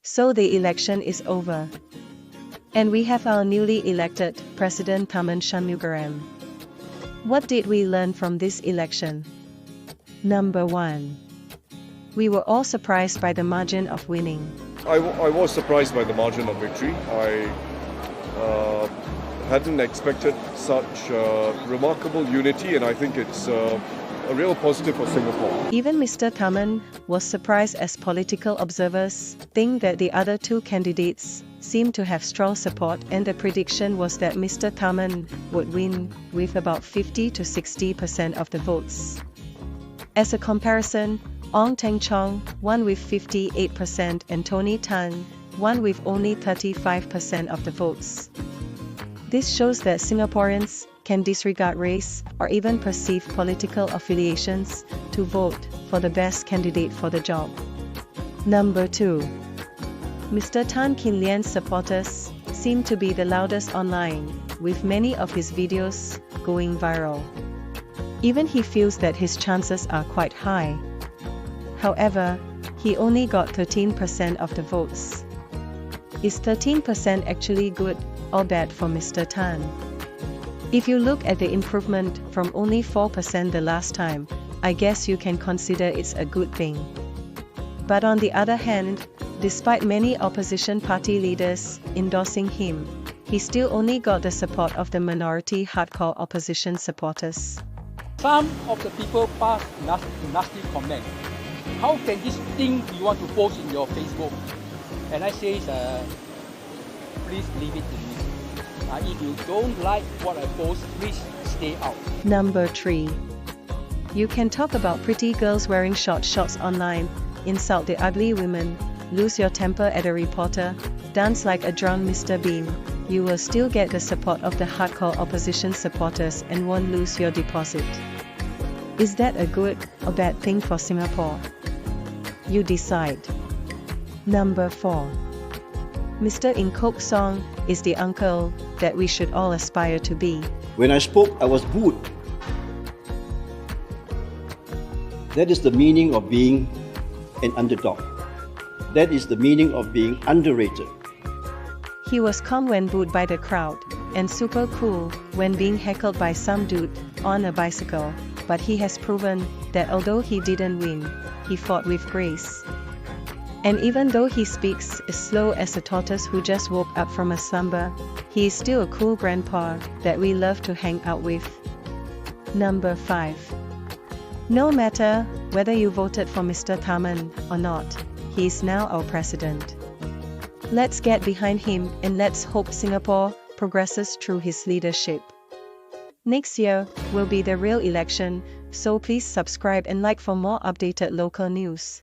So the election is over. And we have our newly elected President Tharman Shanmugaratnam. What did we learn from this election? Number 1. We were all surprised by the margin of winning. I was surprised by the margin of victory. I hadn't expected such remarkable unity, and I think it's a real positive for Singapore. Even Mr. Tharman was surprised, as political observers think that the other two candidates seemed to have strong support, and the prediction was that Mr. Tharman would win with about 50 to 60% of the votes. As a comparison, Ong Teng Cheong won with 58% and Tony Tan won with only 35% of the votes. This shows that Singaporeans can disregard race or even perceived political affiliations to vote for the best candidate for the job. Number 2. Mr. Tan Kin Lian's supporters seem to be the loudest online, with many of his videos going viral. Even he feels that his chances are quite high. However, he only got 13% of the votes. Is 13% actually good or bad for Mr. Tan? If you look at the improvement from only 4% the last time, I guess you can consider it's a good thing. But on the other hand, despite many opposition party leaders endorsing him, he still only got the support of the minority hardcore opposition supporters. Some of the people pass nasty comment. How can this thing you want to post in your Facebook? And I say, please leave it to me. If you don't like what I post, please stay out. Number 3. You can talk about pretty girls wearing short shorts online, insult the ugly women, lose your temper at a reporter, dance like a drunk Mr. Bean. You will still get the support of the hardcore opposition supporters and won't lose your deposit. Is that a good or bad thing for Singapore? You decide. Number 4. Mr. In Kok Song is the uncle that we should all aspire to be. When I spoke, I was booed. That is the meaning of being an underdog. That is the meaning of being underrated. He was calm when booed by the crowd, and super cool when being heckled by some dude on a bicycle, but he has proven that although he didn't win, he fought with grace. And even though he speaks as slow as a tortoise who just woke up from a slumber, he is still a cool grandpa that we love to hang out with. Number 5. No matter whether you voted for Mr. Tharman or not, he is now our president. Let's get behind him and let's hope Singapore progresses through his leadership. Next year will be the real election, so please subscribe and like for more updated local news.